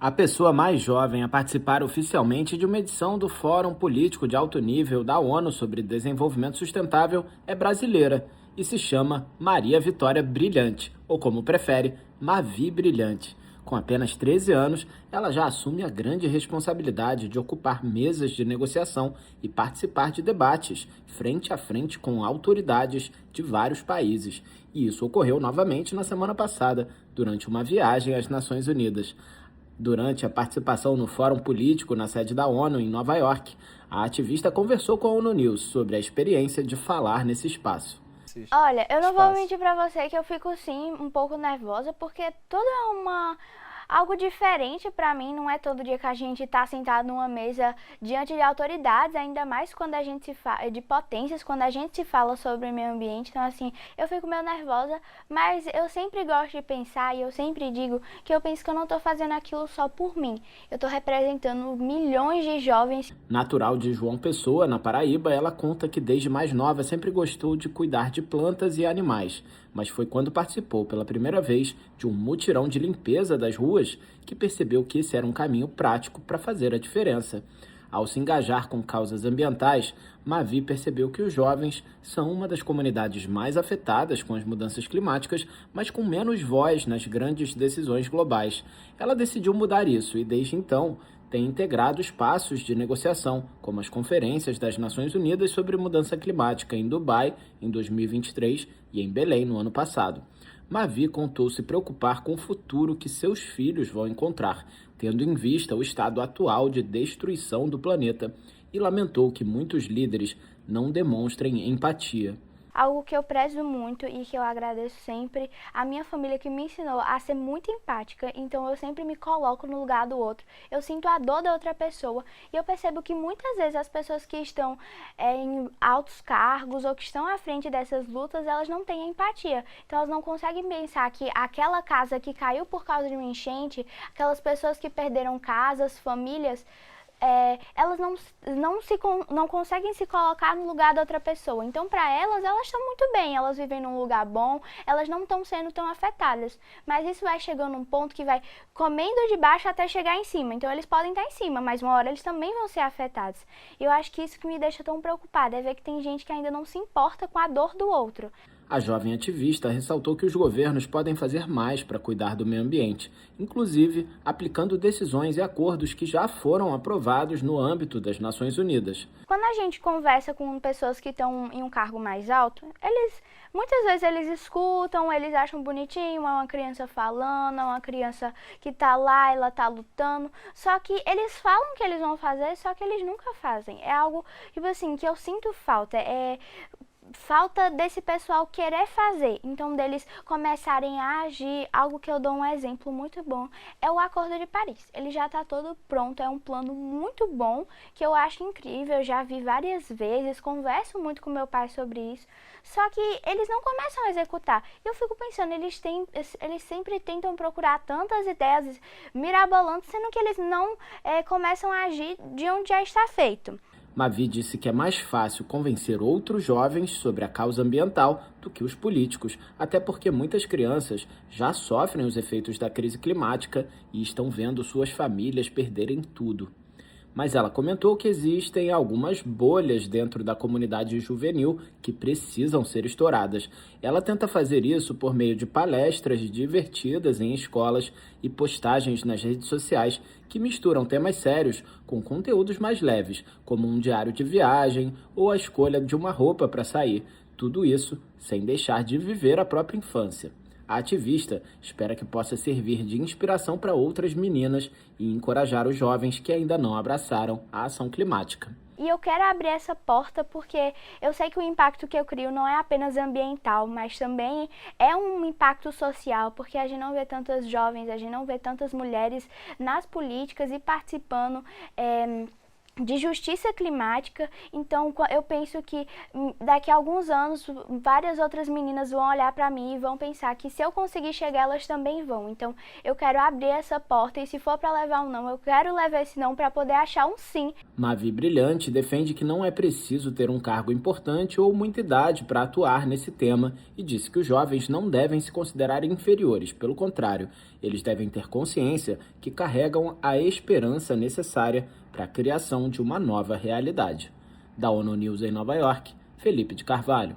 A pessoa mais jovem a participar oficialmente de uma edição do Fórum Político de Alto Nível da ONU sobre Desenvolvimento Sustentável é brasileira e se chama Maria Vitória Brilhante, ou como prefere, Mavi Brilhante. Com apenas 13 anos, ela já assume a grande responsabilidade de ocupar mesas de negociação e participar de debates frente a frente com autoridades de vários países. E isso ocorreu novamente na semana passada, durante uma viagem às Nações Unidas. Durante a participação no Fórum Político na sede da ONU, em Nova York, a ativista conversou com a ONU News sobre a experiência de falar nesse espaço. Olha, eu não vou mentir pra você que eu fico sim um pouco nervosa, porque tudo é algo diferente pra mim, não é todo dia que a gente tá sentado numa mesa diante de autoridades, ainda mais quando a gente se fala de potências, quando a gente se fala sobre o meio ambiente. Então assim, eu fico meio nervosa, mas eu sempre gosto de pensar e eu sempre digo que eu penso que eu não tô fazendo aquilo só por mim. Eu tô representando milhões de jovens. Natural de João Pessoa, na Paraíba, ela conta que desde mais nova sempre gostou de cuidar de plantas e animais, mas foi quando participou pela primeira vez de um mutirão de limpeza das ruas que percebeu que esse era um caminho prático para fazer a diferença. Ao se engajar com causas ambientais, Mavi percebeu que os jovens são uma das comunidades mais afetadas com as mudanças climáticas, mas com menos voz nas grandes decisões globais. Ela decidiu mudar isso e, desde então, tem integrado espaços de negociação, como as conferências das Nações Unidas sobre mudança climática em Dubai, em 2023, e em Belém, no ano passado. Mavi contou se preocupar com o futuro que seus filhos vão encontrar, tendo em vista o estado atual de destruição do planeta, e lamentou que muitos líderes não demonstrem empatia. Algo que eu prezo muito e que eu agradeço sempre a minha família, que me ensinou a ser muito empática, então eu sempre me coloco no lugar do outro. Eu sinto a dor da outra pessoa e eu percebo que muitas vezes as pessoas que estão em altos cargos ou que estão à frente dessas lutas, elas não têm empatia. Então elas não conseguem pensar que aquela casa que caiu por causa de uma enchente, aquelas pessoas que perderam casas, famílias, elas não conseguem se colocar no lugar da outra pessoa. Então, para elas estão muito bem, elas vivem num lugar bom, elas não estão sendo tão afetadas. Mas isso vai chegando num ponto que vai comendo de baixo até chegar em cima. Então, eles podem estar em cima, mas uma hora eles também vão ser afetados. E eu acho que isso que me deixa tão preocupada é ver que tem gente que ainda não se importa com a dor do outro. A jovem ativista ressaltou que os governos podem fazer mais para cuidar do meio ambiente, inclusive aplicando decisões e acordos que já foram aprovados no âmbito das Nações Unidas. Quando a gente conversa com pessoas que estão em um cargo mais alto, muitas vezes eles escutam, eles acham bonitinho, é uma criança falando, é uma criança que tá lá, ela tá lutando, só que eles falam que eles vão fazer, só que eles nunca fazem. É algo, tipo assim, que eu sinto falta desse pessoal querer fazer, então deles começarem a agir. Algo que eu dou um exemplo muito bom é o Acordo de Paris. Ele já está todo pronto, é um plano muito bom, que eu acho incrível, eu já vi várias vezes, converso muito com meu pai sobre isso, só que eles não começam a executar. Eu fico pensando, eles sempre tentam procurar tantas ideias mirabolantes, sendo que eles não começam a agir de onde já está feito. Mavi disse que é mais fácil convencer outros jovens sobre a causa ambiental do que os políticos, até porque muitas crianças já sofrem os efeitos da crise climática e estão vendo suas famílias perderem tudo. Mas ela comentou que existem algumas bolhas dentro da comunidade juvenil que precisam ser estouradas. Ela tenta fazer isso por meio de palestras divertidas em escolas e postagens nas redes sociais que misturam temas sérios com conteúdos mais leves, como um diário de viagem ou a escolha de uma roupa para sair. Tudo isso sem deixar de viver a própria infância. A ativista espera que possa servir de inspiração para outras meninas e encorajar os jovens que ainda não abraçaram a ação climática. E eu quero abrir essa porta porque eu sei que o impacto que eu crio não é apenas ambiental, mas também é um impacto social, porque a gente não vê tantas jovens, a gente não vê tantas mulheres nas políticas e participando de justiça climática. Então eu penso que daqui a alguns anos várias outras meninas vão olhar para mim e vão pensar que se eu conseguir chegar, elas também vão. Então eu quero abrir essa porta, e se for para levar um não, eu quero levar esse não para poder achar um sim. Mavi Brilhante defende que não é preciso ter um cargo importante ou muita idade para atuar nesse tema e disse que os jovens não devem se considerar inferiores. Pelo contrário, eles devem ter consciência que carregam a esperança necessária para a criação de uma nova realidade. Da ONU News em Nova York, Felipe de Carvalho.